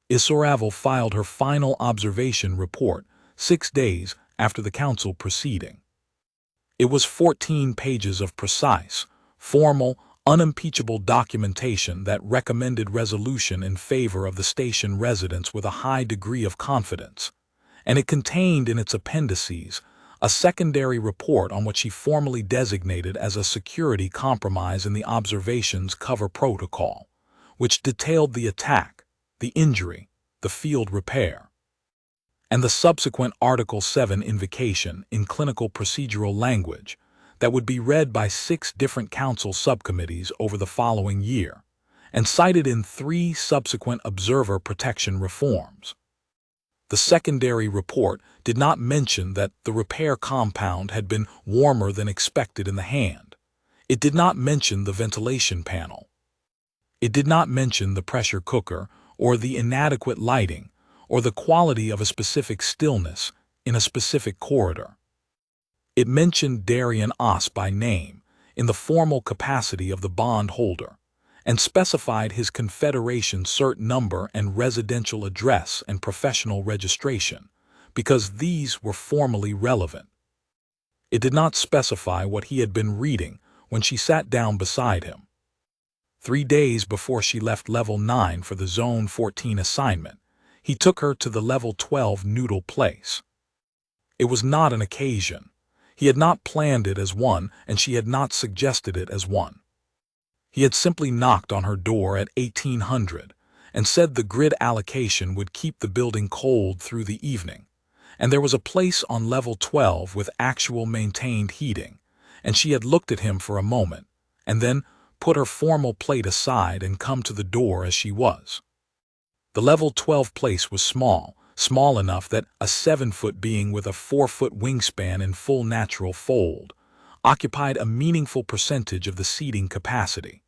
Isoravel filed her final observation report 6 days after the council proceeding. It was 14 pages of precise, formal, unimpeachable documentation that recommended resolution in favor of the station residents with a high degree of confidence, and it contained in its appendices a secondary report on what she formally designated as a security compromise in the observations cover protocol, which detailed the attack, the injury, the field repair, and the subsequent Article 7 invocation in clinical procedural language that would be read by 6 different council subcommittees over the following year, and cited in 3 subsequent observer protection reforms. The secondary report did not mention that the repair compound had been warmer than expected in the hand. It did not mention the ventilation panel. It did not mention the pressure cooker or the inadequate lighting or the quality of a specific stillness in a specific corridor. It mentioned Darian Oss by name in the formal capacity of the bond holder and specified his Confederation cert number and residential address and professional registration because these were formally relevant. It did not specify what he had been reading when she sat down beside him. 3 days before she left Level 9 for the Zone 14 assignment, he took her to the Level 12 noodle place. It was not an occasion. He had not planned it as one, and she had not suggested it as one. He had simply knocked on her door at 1800 and said the grid allocation would keep the building cold through the evening, and there was a place on Level 12 with actual maintained heating, and she had looked at him for a moment, and then put her formal plate aside and come to the door as she was. The Level 12 place was small enough that a 7-foot being with a 4-foot wingspan in full natural fold occupied a meaningful percentage of the seating capacity.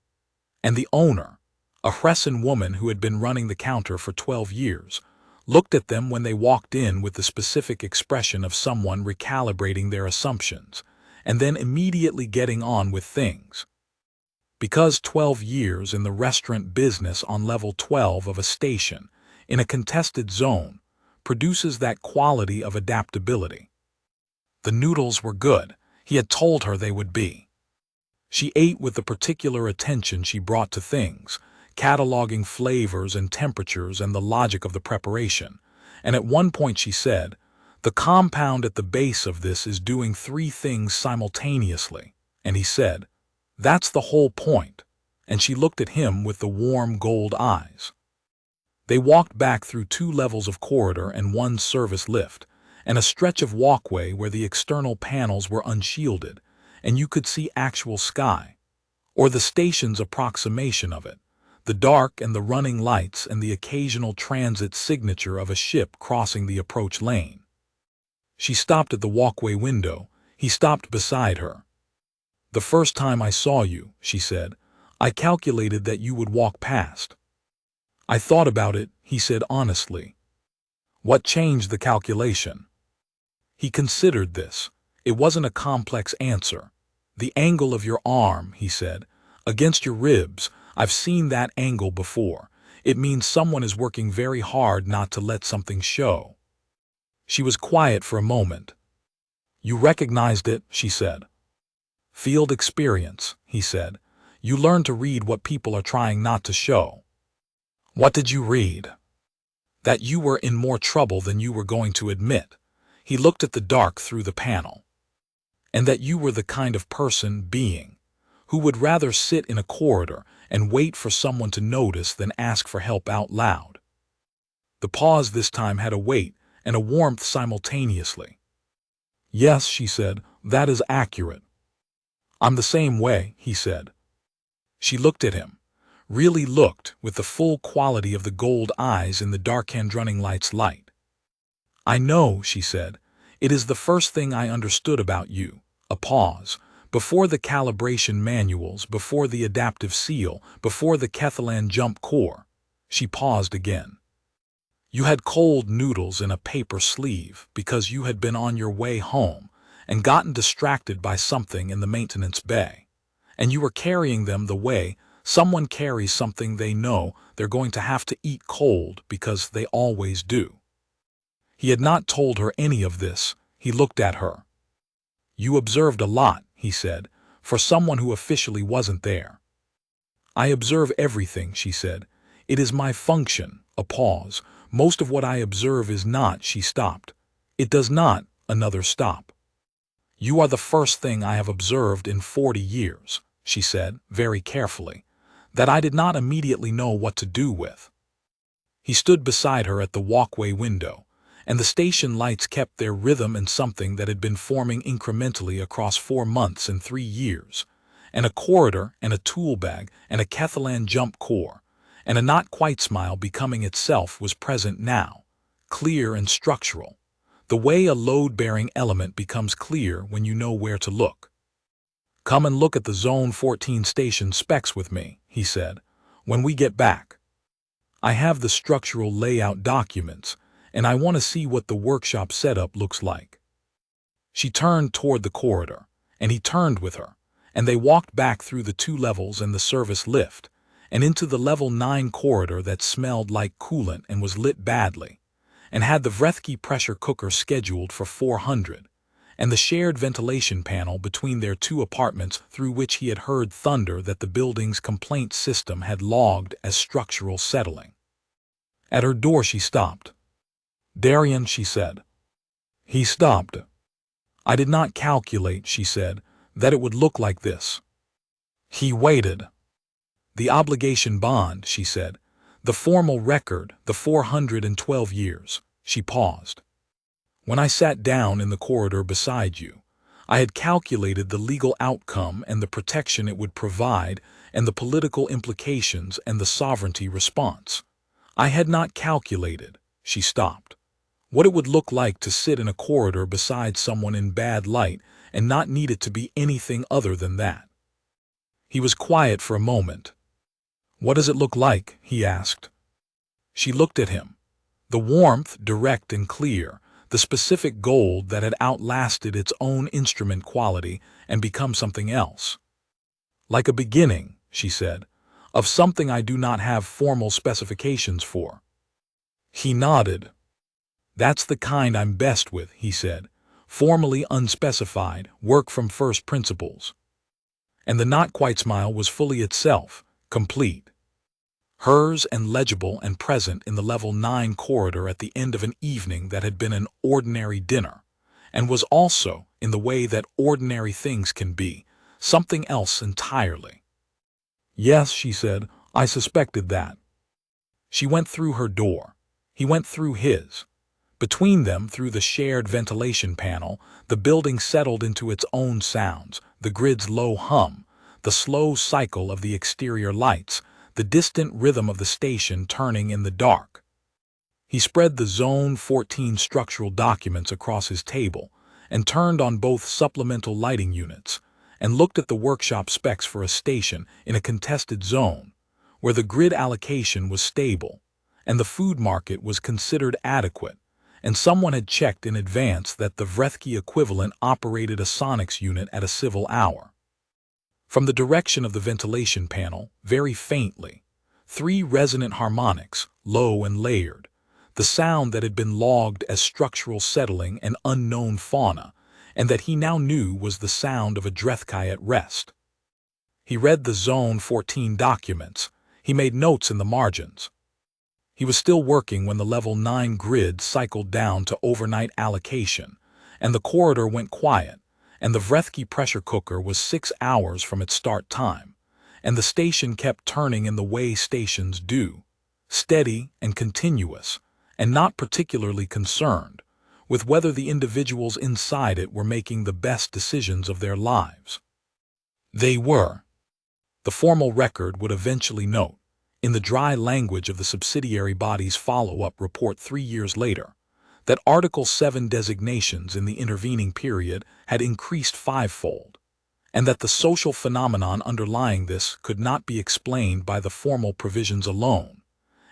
And the owner, a Hressan woman who had been running the counter for 12 years, looked at them when they walked in with the specific expression of someone recalibrating their assumptions, and then immediately getting on with things. Because 12 years in the restaurant business on Level 12 of a station in a contested zone produces that quality of adaptability. The noodles were good. He had told her they would be. She ate with the particular attention she brought to things, cataloging flavors and temperatures and the logic of the preparation. And at one point she said, "The compound at the base of this is doing three things simultaneously." And he said, "That's the whole point." And she looked at him with the warm gold eyes. They walked back through 2 levels of corridor and 1 service lift, and a stretch of walkway where the external panels were unshielded, and you could see actual sky, or the station's approximation of it, the dark and the running lights and the occasional transit signature of a ship crossing the approach lane. She stopped at the walkway window. He stopped beside her. "The first time I saw you," she said, "I calculated that you would walk past." "I thought about it," he said honestly. "What changed the calculation?" He considered this. It wasn't a complex answer. "The angle of your arm," he said, "against your ribs. I've seen that angle before. It means someone is working very hard not to let something show." She was quiet for a moment. "You recognized it," she said. "Field experience," he said. "You learn to read what people are trying not to show." "What did you read?" "That you were in more trouble than you were going to admit." He looked at the dark through the panel. "And that you were the kind of being, who would rather sit in a corridor and wait for someone to notice than ask for help out loud." The pause this time had a weight and a warmth simultaneously. "Yes," she said, "that is accurate." "I'm the same way," he said. She looked at him, really looked, with the full quality of the gold eyes in the dark hand-running light's light. "I know," she said. "It is the first thing I understood about you." A pause. "Before the calibration manuals, before the adaptive seal, before the Kethalan jump core." She paused again. "You had cold noodles in a paper sleeve because you had been on your way home and gotten distracted by something in the maintenance bay. And you were carrying them the way someone carries something they know they're going to have to eat cold because they always do." He had not told her any of this. He looked at her. "You observed a lot," he said, "for someone who officially wasn't there." "I observe everything," she said. "It is my function." A pause. "Most of what I observe is not." She stopped. "It does not." Another stop. "You are the first thing I have observed in 40 years, she said, very carefully, "that I did not immediately know what to do with." He stood beside her at the walkway window, and the station lights kept their rhythm in something that had been forming incrementally across 4 months and 3 years, and a corridor and a tool bag and a Kethalan jump core, and a not-quite smile becoming itself was present now, clear and structural, the way a load-bearing element becomes clear when you know where to look. "Come and look at the Zone 14 station specs with me," he said, "when we get back. I have the structural layout documents, and I want to see what the workshop setup looks like." She turned toward the corridor, and he turned with her, and they walked back through the 2 levels and the service lift, and into the level 9 corridor that smelled like coolant and was lit badly, and had the Vrethke pressure cooker scheduled for 400, and the shared ventilation panel between their 2 apartments through which he had heard thunder that the building's complaint system had logged as structural settling. At her door she stopped. "Darian," she said. He stopped. "I did not calculate," she said, "that it would look like this." He waited. "The obligation bond," she said. "The formal record, the 412 years." She paused. "When I sat down in the corridor beside you, I had calculated the legal outcome and the protection it would provide and the political implications and the sovereignty response. I had not calculated," she stopped, "what it would look like to sit in a corridor beside someone in bad light and not need it to be anything other than that." He was quiet for a moment. "What does it look like?" he asked. She looked at him. The warmth, direct and clear, the specific gold that had outlasted its own instrument quality and become something else. "Like a beginning," she said, "of something I do not have formal specifications for." He nodded. "That's the kind I'm best with," he said, formally unspecified, work from first principles. And the not-quite smile was fully itself, complete. Hers and legible and present in the level 9 corridor at the end of an evening that had been an ordinary dinner, and was also, in the way that ordinary things can be, something else entirely. "Yes," she said, "I suspected that." She went through her door. He went through his. Between them, through the shared ventilation panel, the building settled into its own sounds, the grid's low hum, the slow cycle of the exterior lights, the distant rhythm of the station turning in the dark. He spread the Zone 14 structural documents across his table and turned on both supplemental lighting units and looked at the workshop specs for a station in a contested zone where the grid allocation was stable and the food market was considered adequate, and someone had checked in advance that the Vrethki equivalent operated a sonics unit at a civil hour. From the direction of the ventilation panel, very faintly, 3 resonant harmonics, low and layered, the sound that had been logged as structural settling and unknown fauna, and that he now knew was the sound of a Drethkai at rest. He read the Zone 14 documents. He made notes in the margins. He was still working when the level 9 grid cycled down to overnight allocation, and the corridor went quiet, and the Vrethki pressure cooker was 6 hours from its start time, and the station kept turning in the way stations do, steady and continuous, and not particularly concerned with whether the individuals inside it were making the best decisions of their lives. They were. The formal record would eventually note, in the dry language of the subsidiary body's follow-up report 3 years later, that Article 7 designations in the intervening period had increased 5-fold, and that the social phenomenon underlying this could not be explained by the formal provisions alone,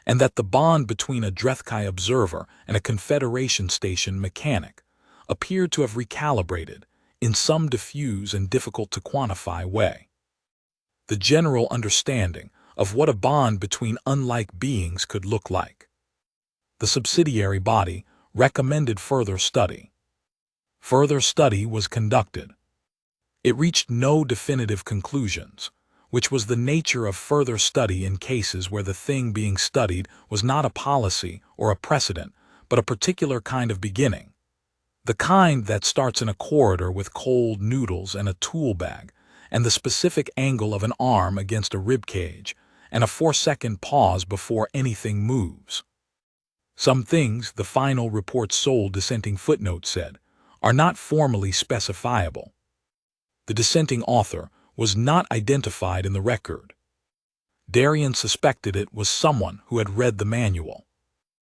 and that the bond between a Drethkai observer and a Confederation station mechanic appeared to have recalibrated in some diffuse and difficult-to-quantify way. The general understanding of what a bond between unlike beings could look like. The subsidiary body recommended further study. Further study was conducted. It reached no definitive conclusions, which was the nature of further study in cases where the thing being studied was not a policy or a precedent, but a particular kind of beginning. The kind that starts in a corridor with cold noodles and a tool bag, and the specific angle of an arm against a rib cage, and a 4-second pause before anything moves. Some things, the final report's sole dissenting footnote said, are not formally specifiable. The dissenting author was not identified in the record. Darian suspected it was someone who had read the manual.